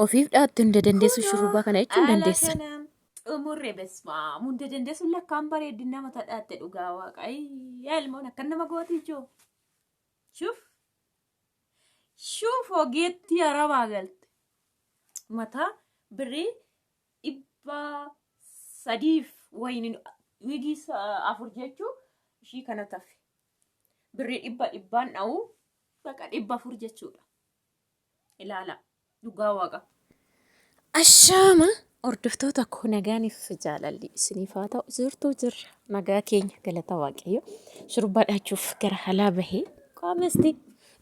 ofiif dhaattu hunda dandeessu shurrubbaa kana jechuun dandeessan. Umurre besma hunda dandeessu lakkaan bareedina mata dhaatte dhugaa waaqa ilmoon akka nama gootii joo. Shuf ogeetti arabaa galte mataa birrii 300 wayiniin wigii 4 jechuun ishii kana tafe birrii 100 dha'uu baqa 400 jechuudha. Ilaala dhugaa waaqa. Ashaama hordoftoota koo nagaaniif jaalalli isiniif haa ta'u jirtuu jirra nagaa keenya galata waaqayyo shurrubbaa dhaachuuf gara alaa bahee qaamesti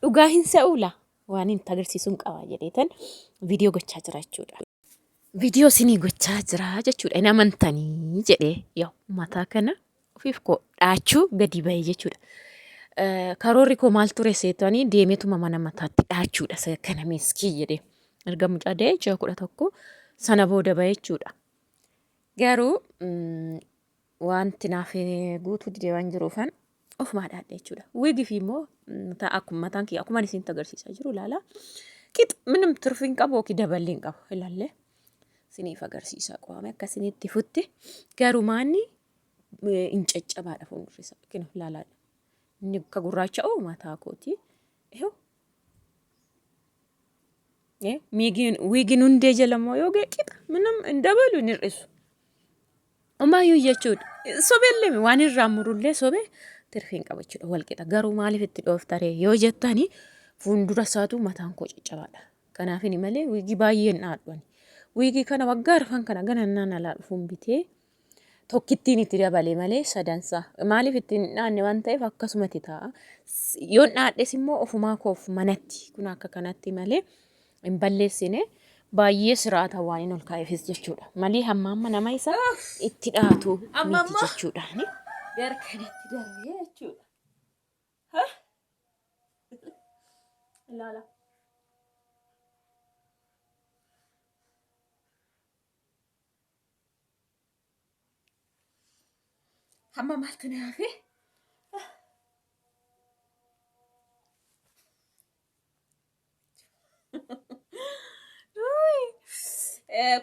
dhugaa hin sa'uula waan hin agarsiisuun qaba jedheetan viidiyoo gochaa jira jechuudha. Viidiyoo isinii gochaa jira jechuudha. Inni amantanii jedhee yoo mataa kana ofiif koo dhaachuu gadi bahee jechuudha. Karoorri koo maal ture seetanii deemetuma mana mataatti dhaachuudha kana miskii jedhee. Erga mucaa da'ee 11 sana booda bahee jechuudha. Garuu wanti naaf guutuu didee waan jiruufan ofumaa dhaadhe jechuudha. Wigiif immoo akkuma mataan kiyya akkuma isin agarsiisaa jiru ilaala. Qix minum turfiin qabu yookiin daballi hin qabu ilaalle isiniif agarsiisaa qo'ame akka isinitti futti garuu maanni hin caccabaadha fuuldurri isaa kina ilaala. Inni akka gurraacha'u mataa kooti. Wiigin hundee jala moo yoo qixa minam hin dabalu hin hir'isu. Ammayyuu jechuudha. Sobeellee waan irraa murullee sobee tirfiin qaba jechuudha wal qixa. Garuu maaliif itti dhooftaree yoo jettani fuuldura isaatu mataan koo caccabaadha. Kanaaf inni malee wiigii baay'een dhaadhuani. Wiigii kana waggaa rafan kana ganannaan alaa dhufuun bitee tokkittiin itti dabalee malee sadansaa. Maaliif ittiin dhaanne waan ta'eef akkasumatti ta'a. Yoon dhaadhes immoo ofumaa koof manatti kun akka kanatti malee hin balleessine baay'ee siraata waan hin ol kaa'eefis jechuudha. Malee hamma nama isa itti dhaatu miti jechuudha. Gara kanatti darbee jechuudha. Ilaala. Hamma maaltu na hafe?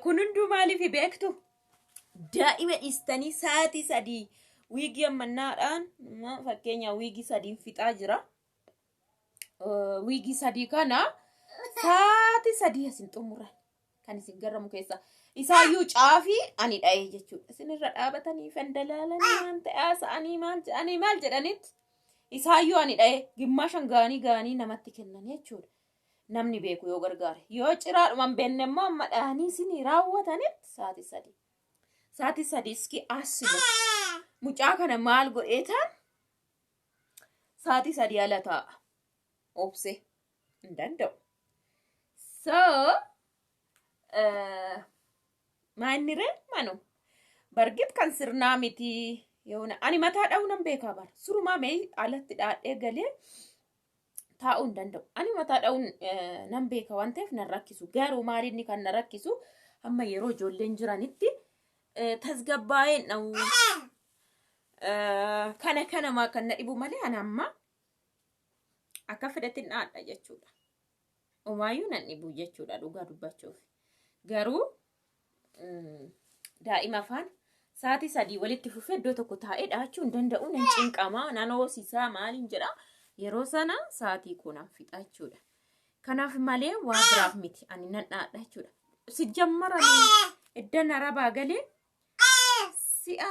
Kun hunduu maaliif beektu? Daa'ima dhiistanii sa'aatii 3 wiigii ammannaadhaan fakkeenya wiigii 3 fixaa jira. Wiigii 3 kana sa'aatii 3 asin xumuran kan isin garramu keessa isaayyuu caafii ani dha'ee jechuudha. Isinirra dhaabatanii fandalaalanii waan ta'aa sa'anii maal jedhanitti isaayyuu ani dha'ee gimmaashan gaanii namatti kennan jechuudha. Namni beeku yoo gargaare yoo ciraadhumaan beenne immoo amma dhahanii isinii raawwatanitti sa'aatii 3. Sa'aatii 3 iski asilu mucaa kana maal godheetaan sa'aatii 3 ala taa'a. Obse hin danda'u. So maanniree manu bargit kan sirnaa miti yoona ani mataa dha'uu nan beekaa bara surumaa mee alatti dhaadhee galee taa'uu hin danda'u. Ani mataa dha'uun nan beeka waan ta'eef nan rakkisu. Garuu maalinni kan na rakkisu amma yeroo ijoolleen jiranitti tasgabbaa'een dha'uu kana maa kan na dhibu malee ani amma akka fedhetti hin dhaadha jechuudha. Omaayyuu nan dhibu jechuudha dhugaa dubbachuuf. Garuu daa'ima afaan sa'aatii 3 walitti fufee iddoo tokko taa'ee dhaachuu hin danda'u nan cinqamaa nan hoosisaa maaliin jedha. Yeroo sana sa'aatii kunaan fixa jechuudha. Kanaaf malee waa biraaf miti ani nan dhaadha jechuudha. Si jammaranii iddan arabaa galee si'a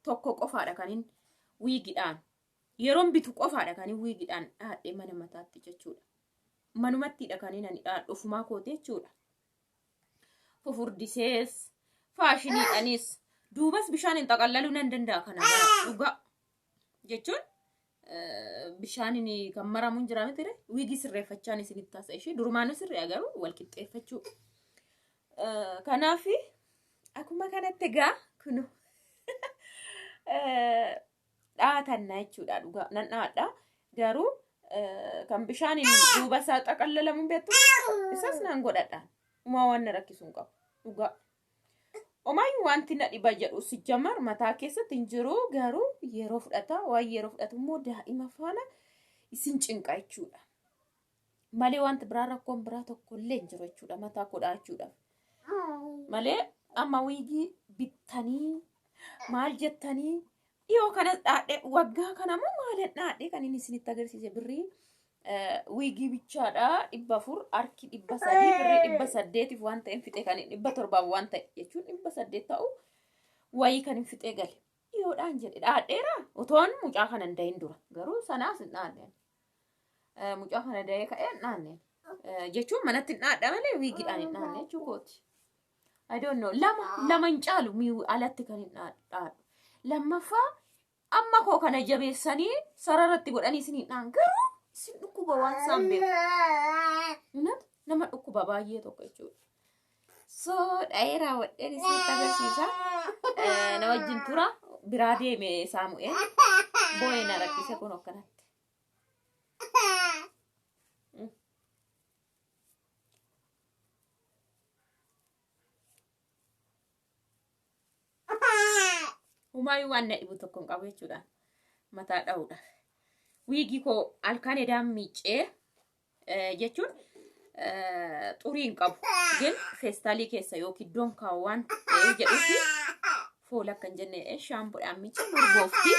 tokko qofaadha kan inni wiigidhaan yeroon bitu qofaadha kan inni wiigidhaan dhaadhee mana mataatti jechuudha. Manumattiidha kan inni dhaadhu ofumaa kootee jechuudha. Fufurdisees faashiniidhanis duubas bishaan hin xaqallaluu nan danda'a kana gara dhugaa. Jechuun bishaan kan maramu hin jiraame ture wiigii sirreeffachaan isinitti taasisaa ishee durumaanuu sirree agaruu wal qixxeeffachuu. Kanaaf akkuma kanatti egaa kunu dhaatannaa jechuudha dhugaa nan dhaadha. Garuu kan bishaan duuba isaa xaqallalamuun beektu isas nan godhadha. Umaa waan na rakkisuun qabu dhugaa. Omaayyuu wanti na dhiba jedhu si jammar mataa keessatti hin jiru garuu yeroo fudhata waan yeroo fudhatu immoo daa'ima faana isin cinqa jechuudha. malee wanti biraa rakkoon biraa tokkollee hin jiru jechuudha mataa godhaachuudhaaf. Malee amma wiigii bittanii maal jettanii dhiyoo kana dhaadhee waggaa kanamoo maaliin dhaadhee kan inni isinitti agarsiise birrii wiigii bichaadha 400 harki 300 birrii 800 waan ta'een fixee kan 700 waan ta'e jechuun 800 ta'u wayii kan hin fixee gale dhiyoodhaan jedhe dhaadheera utoon mucaa kana hin dahin dura garuu sanaas hin dhaadheen. Mucaa kana dahee ka'ee naanneen jechuun manatti hin dhaadha malee wiigiidhaan hin dhaanne jechuukooti. I don't know lama hin caalu mi'uu alatti kan hin dhaadhu. Lammaffaa amma koo kana jabeessanii sararratti godhanii isin hin dhaan garuu isin dhukkuba waan isaan beeku. Nama dhukkuba baay'ee tokko jechuudha. So dhahee raawwadheen isinitti agarsiisa. Na wajjin tura biraa deeme Saamu'eel boo'ee na rakkise kun akkanatti. Humaayuu waan na dhibu tokko hin qabu jechuudha. Mataa dha'uudha. Wiigii koo halkan edaan miicee jechuun xurii hin qabu. Gin feestaalii keessa yookiin iddoon kaawwan jedhuufi fuula akka hin jenne shaampuudhaan miicee urgoofti.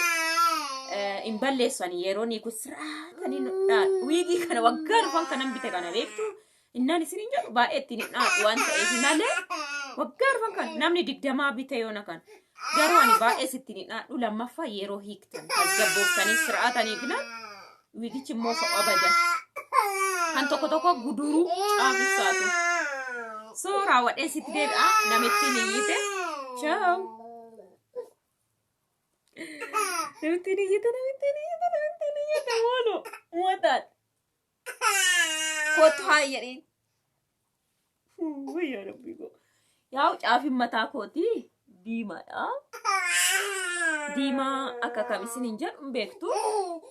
In balleessanii yeroo ni kusiraatanii wiigii kana waggaa dhufan kanan bite kana beektu innaan isin hin jedhu baay'ee ittiin hin dhaadhu waan ta'eef malee waggaa dhufan kan namni 20 bite yoona kan garuu ani baay'ee sittiin hin dhaadhu lammaffaa yeroo hiiktan tasgabbooftanii siraatanii gina wiigichi immoo so'aa badan kan tokko guduruu caafissaatu so raawwadhee sitti deebi'a namittiin hiyyite ciao. Namittiin hiyyite mono what kotaa jedheen wayyaa rabbii koo yaa caafin mataa kooti diimaadha. Diimaa akka kam isin hin jedhu hin beektu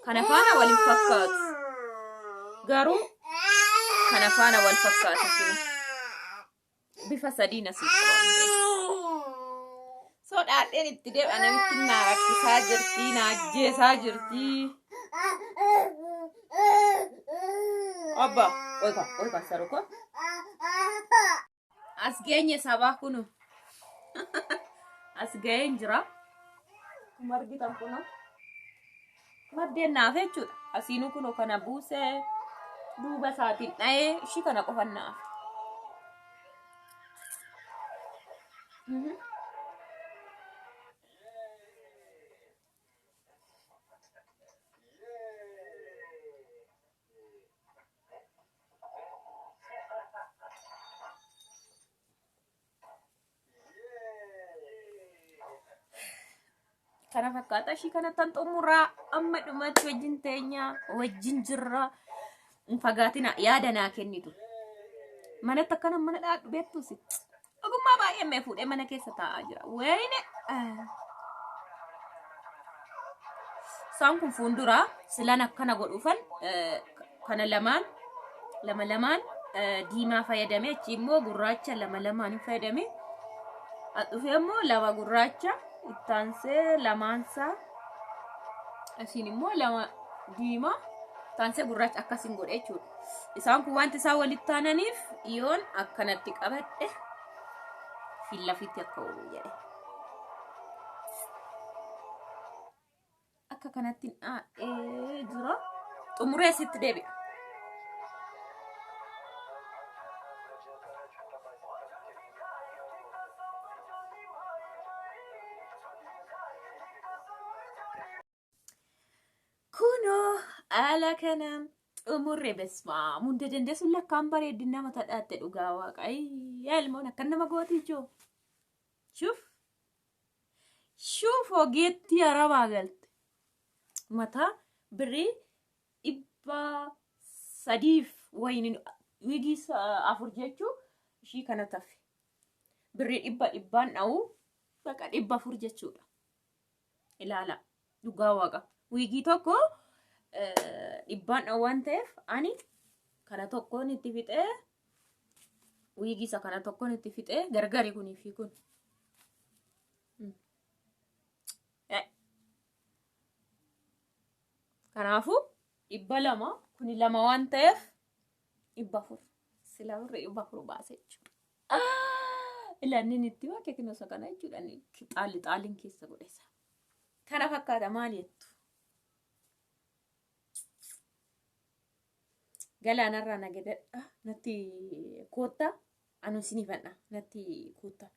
kana faana wal hin fakkaatu garuu kana faana wal fakkaata sinu bifa sadii nasitti so dhaadheen itti deebi'a namitti naa rakkisaa jirti naa ajjeesaa jirti. Abba, oika saruko. As geenye sabaa kunu. As geenye jira. Margitan kuno. Maddeen naaf jechuudha. Asiinu kuno kana buusee duuba isaatiin dha'ee ishii kana qofan naaf. Kana fakkaata ishii kanattan xumuraa amma dhumatti wajjin teenya wajjin jirra hin fagaatina yaada naa kennitu manatti akkana mana dhaadhu beektuusi ogummaa baay'ee mee fuudhee mana keessa taa'aa jira wayne isaan kun fuulduraa silaan akkana godhuufan kana lama diimaa fayyadamee achi immoo gurraacha lama hin fayyadamee dhufee immoo lama gurraacha ittaanse lamaansa asiin immoo lama diimaa ittaanse gurraacha akkasiin godhe jechuudha. Isaan kun wanti isaan walitti aananiif yoon akkanatti qabadhe fillafitti akka oolu jedhe. Akka kanatti jira xumuree sitti deebi'a. Ala kanam umurre besma munda dandeessu lakkaan bareedina mata dhaatte dhugaa waaqai ilmoon akkan nama gooti joo shuf ogeetti arabaa galte mata birrii 300 wayinin wigii 4 jechuu ishii kana tafe birrii 100 dha'u baqa 400 jechuudha ilaala dhugaa waaqa wigii tokko 100 waan ta'eef ani kana tokkoon itti fixee wigii isa kana tokkoon itti fixee gargari kunii fi kun kanaafu 200 kuni 2 waan ta'eef ibbafur sila warri ibbafur baase jechuudha. Ilaanni itti waa keekinosa kana jechuudha xaaliin keessa godhesa. Kana fakkaata maal jettu? Galaanarraa nagadadha natti koottaa anu sinifadha natti koottaa.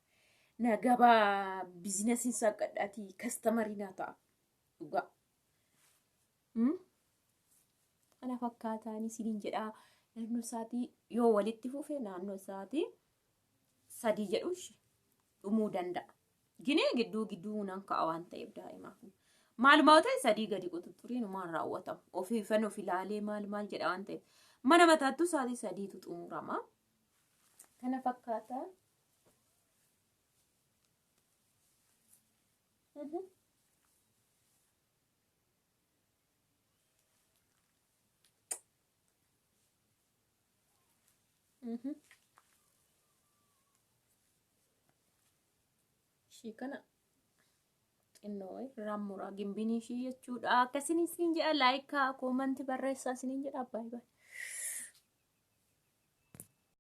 Na gabaa biizinasiin saaqadhaati kastamarii naa ta'a dhugaa. Kana fakkaataan isiniin jedhaa naannoo isaatii yoo walitti fufe naannoo isaatii 3 jedhuushi dhumuu danda'a. Ginee gidduu nan ka'a waan ta'eef daa'imaaf. Maal ta'e 3 gadi quxuxuriin maal raawwatamu ofiifan of ilaalee maal jedha waan ta'eef mana mataattuu isaatii 3tu xumurama. Kana fakkaataa. Ishii kana xinnoo rammuraa gimbinii ishii jechuudha. Akkasiniin jedha laayikaa koomantii barreessaa isiniin jedha baay'ee.